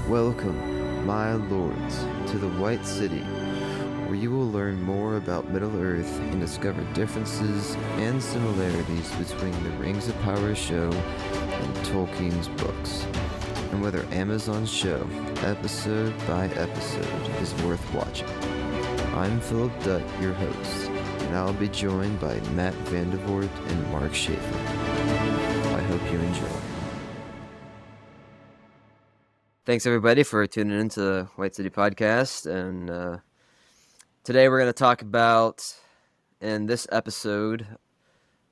Welcome, my lords, to the White City, where you will learn more about Middle-earth and discover differences and similarities between the Rings of Power show and Tolkien's books, and whether Amazon's show, episode by episode, is worth watching. I'm Philip Dutt, your host, and I'll be joined by Matt Vandervoort and Mark Schaefer. I hope you enjoy. Thanks everybody for tuning into the White City podcast, and today we're going to talk about, in this episode,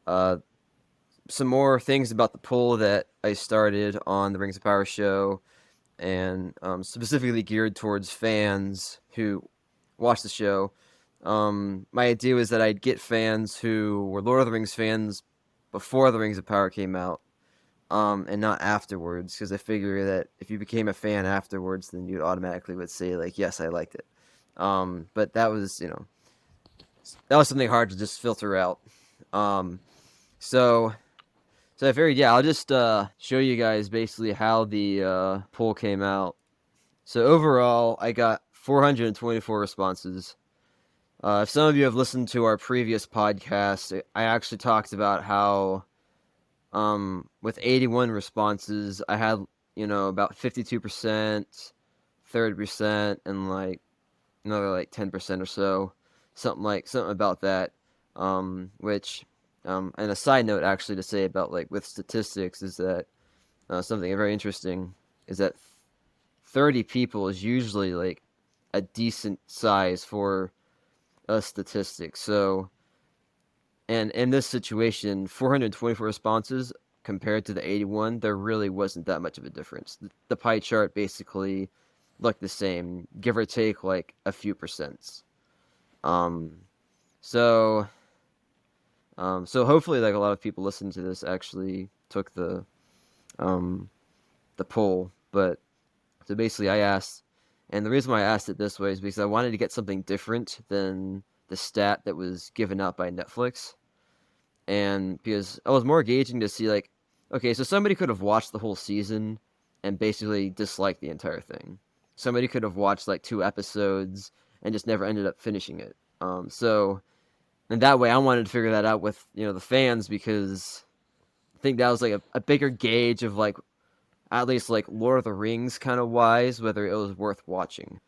some more things about the poll that I started on the Rings of Power show, and specifically geared towards fans who watch the show. My idea was that I'd get fans who were Lord of the Rings fans before the Rings of Power came out, and not afterwards, because I figure that if you became a fan afterwards, then you automatically would say, like, yes, I liked it. But that was, that was something hard to just filter out. So I figured, I'll just show you guys basically how the poll came out. So overall, I got 424 responses. If some of you have listened to our previous podcast, I actually talked about how with 81 responses, I had, about 52%, 30%, and like another like 10% or so, something about that. Which, and a side note actually to say about like with statistics is that something very interesting is that 30 people is usually like a decent size for a statistic. So, and in this situation, 424 responses compared to the 81, there really wasn't that much of a difference. The pie chart basically looked the same, give or take like a few percents. So hopefully, like, a lot of people listening to this actually took the poll. But so basically, I asked, and the reason why I asked it this way is because I wanted to get something different than the stat that was given out by Netflix. And because I was more gauging to see, like, okay, so somebody could have watched the whole season and basically disliked the entire thing. Somebody could have watched like 2 episodes and just never ended up finishing it. So, and that way I wanted to figure that out with, the fans, because I think that was like a bigger gauge of like, at least like Lord of the Rings kind of wise, whether it was worth watching.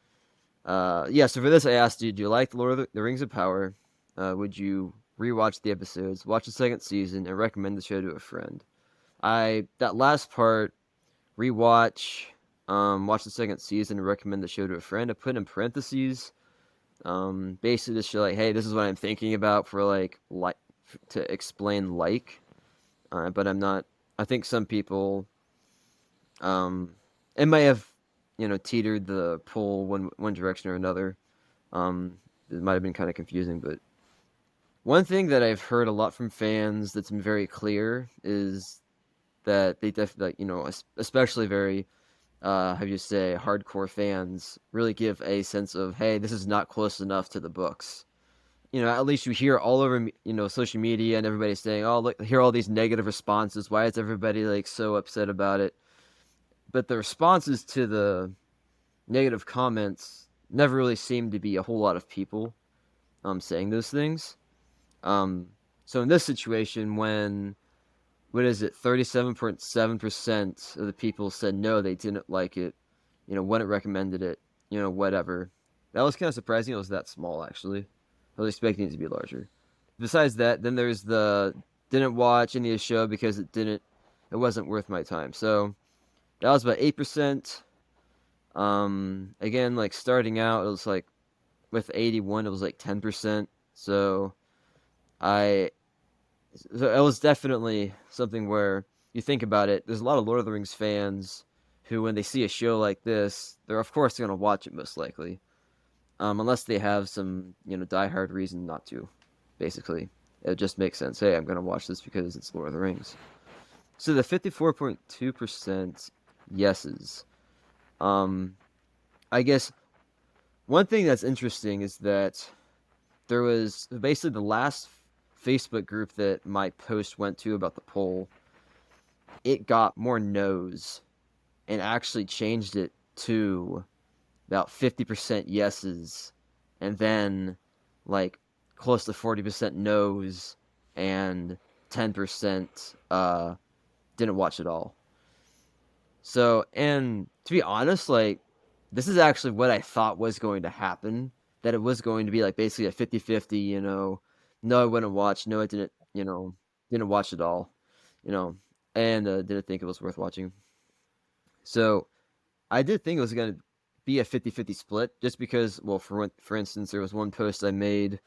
So for this I asked you, do you like the Lord of the Rings of Power? Would you rewatch the episodes, watch the second season, and recommend the show to a friend? That last part, rewatch, watch the second season, and recommend the show to a friend, I put in parentheses, basically to show like, hey, this is what I'm thinking about for like to explain like, but I'm not. I think some people, it may have, teetered the poll one direction or another. It might have been kind of confusing, but one thing that I've heard a lot from fans that's been very clear is that they definitely, especially very, how you say, hardcore fans really give a sense of, hey, this is not close enough to the books. At least you hear all over, social media and everybody saying, oh, look, hear all these negative responses. Why is everybody like so upset about it? But the responses to the negative comments never really seemed to be a whole lot of people saying those things. So in this situation, when, 37.7% of the people said no, they didn't like it, wouldn't recommended it, whatever. That was kind of surprising. It was that small, actually. I was expecting it to be larger. Besides that, then there's the didn't watch any of the show because it wasn't worth my time. So that was about 8%. Again, like starting out, it was like with 81, it was like 10%. So it was definitely something where you think about it. There's a lot of Lord of the Rings fans who, when they see a show like this, they're of course going to watch it most likely, unless they have some diehard reason not to. Basically, it just makes sense. Hey, I'm going to watch this because it's Lord of the Rings. So the 54.2% yeses. I guess one thing that's interesting is that there was basically the last Facebook group that my post went to about the poll, it got more no's and actually changed it to about 50% yeses, and then like close to 40% no's, and 10% didn't watch at all. So, and to be honest, like, this is actually what I thought was going to happen. That it was going to be like basically a 50-50, no, I wouldn't watch, no, I didn't, didn't watch at all, and didn't think it was worth watching. So, I did think it was going to be a 50-50 split just because, well, for instance, there was one post I made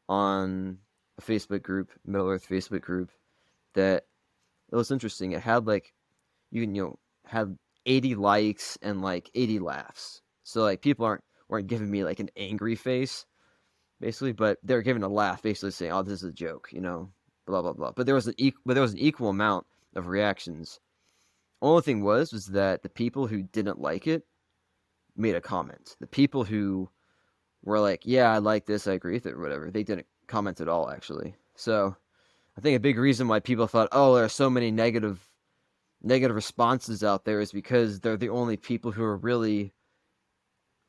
on a Facebook group, Middle Earth Facebook group, that it was interesting. It had like, had 80 likes and like 80 laughs. So like people weren't giving me like an angry face basically, but they're giving a laugh, basically saying, "Oh, this is a joke," blah blah blah. But there was an equal amount of reactions. Only thing was that the people who didn't like it made a comment. The people who were like, "Yeah, I like this, I agree with it," or whatever, they didn't comment at all actually. So I think a big reason why people thought, "Oh, there are so many negative responses out there," is because they're the only people who are really,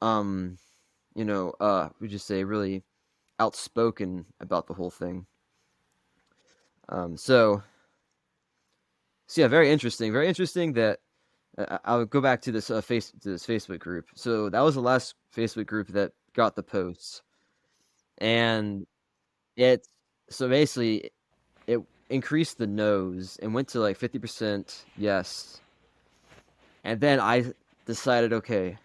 we just say really outspoken about the whole thing. So yeah, very interesting. Very interesting that I'll go back to this Facebook group. So that was the last Facebook group that got the posts, and it so basically it increased the no's and went to like 50% yes, and then I decided, okay,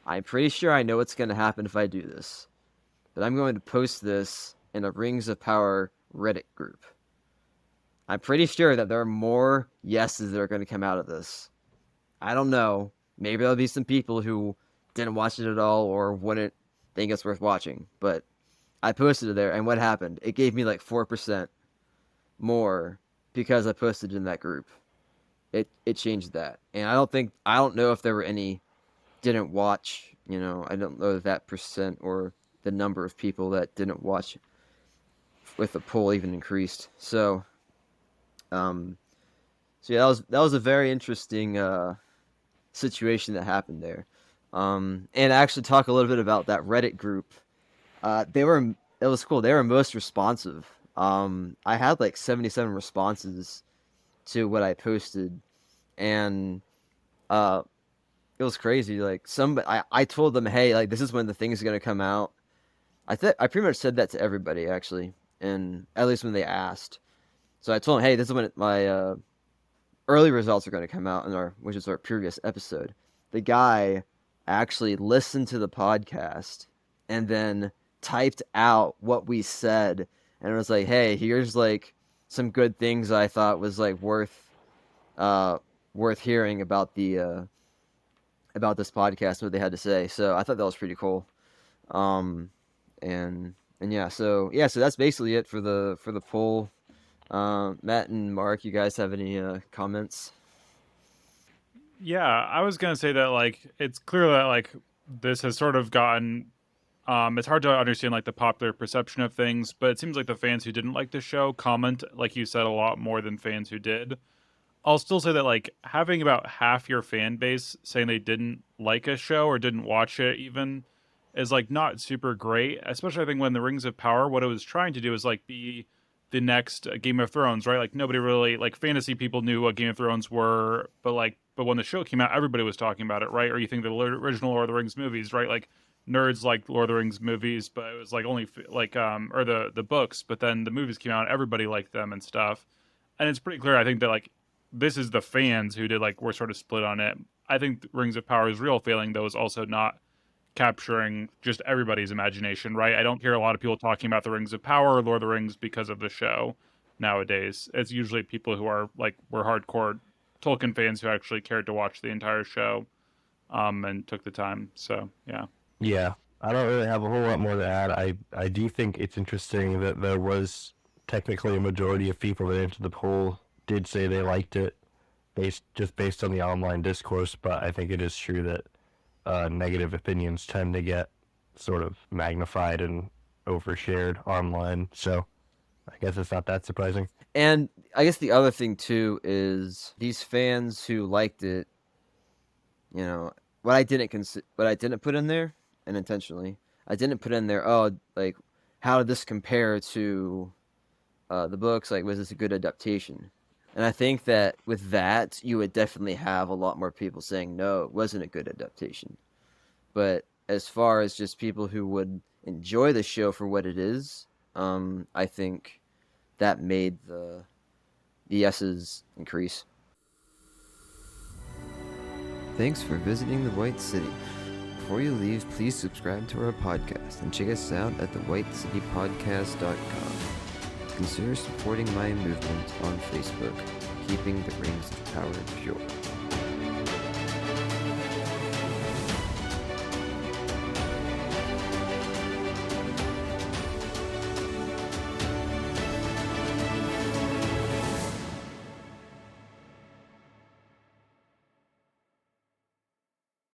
I'm pretty sure I know what's going to happen if I do this, but I'm going to post this in a Rings of Power Reddit group. I'm pretty sure that there are more yeses that are going to come out of this. I don't know. Maybe there'll be some people who didn't watch it at all or wouldn't think it's worth watching. But I posted it there, and what happened? It gave me like 4% more because I posted it in that group. It changed that, and I don't know if there were any didn't watch. I don't know that percent or the number of people that didn't watch with the poll even increased. Um, so yeah, that was a very interesting situation that happened there. And actually talk a little bit about that Reddit group. It was cool. They were most responsive. I had like 77 responses to what I posted, and uh, it was crazy. Like I told them, hey, like this is when the thing is gonna come out. I pretty much said that to everybody actually, and at least when they asked. So I told them, hey, this is when my early results are going to come out which is our previous episode. The guy actually listened to the podcast and then typed out what we said, and it was like, hey, here's like some good things I thought was like worth hearing about this podcast, what they had to say. So I thought that was pretty cool. Um, and so that's basically it for the poll. Matt and Mark, you guys have any comments? Yeah, I was gonna say that like it's clear that like this has sort of gotten it's hard to understand like the popular perception of things, but it seems like the fans who didn't like the show comment, like you said, a lot more than fans who did. I'll still say that like having about half your fan base saying they didn't like a show or didn't watch it even is like not super great. Especially I think when the Rings of Power, what it was trying to do is like be the next Game of Thrones, right? Like nobody really like fantasy people knew what Game of Thrones were, but when the show came out, everybody was talking about it, right? Or you think the original Lord of the Rings movies, right? Like nerds liked Lord of the Rings movies, but it was like only like or the books, but then the movies came out, everybody liked them and stuff. And it's pretty clear, I think that like this is the fans who did like were sort of split on it. I think Rings of Power's real failing though is also not capturing just everybody's imagination, right? I don't hear a lot of people talking about the Rings of Power or Lord of the Rings because of the show nowadays. It's usually people who are like were hardcore Tolkien fans who actually cared to watch the entire show and took the time. So yeah. Yeah, I don't really have a whole lot more to add. I do think it's interesting that there was technically a majority of people that answered the poll did say they liked it, based on the online discourse. But I think it is true that negative opinions tend to get sort of magnified and overshared online. So I guess it's not that surprising. And I guess the other thing too is these fans who liked it, you know, what I didn't put in there, and intentionally, I didn't put in there. Oh, like how did this compare to the books? Like, was this a good adaptation? And I think that with that, you would definitely have a lot more people saying no, it wasn't a good adaptation. But as far as just people who would enjoy the show for what it is, I think that made the yeses increase. Thanks for visiting the White City. Before you leave, please subscribe to our podcast and check us out at thewhitecitypodcast.com. Consider supporting my movement on Facebook, keeping the rings of power pure.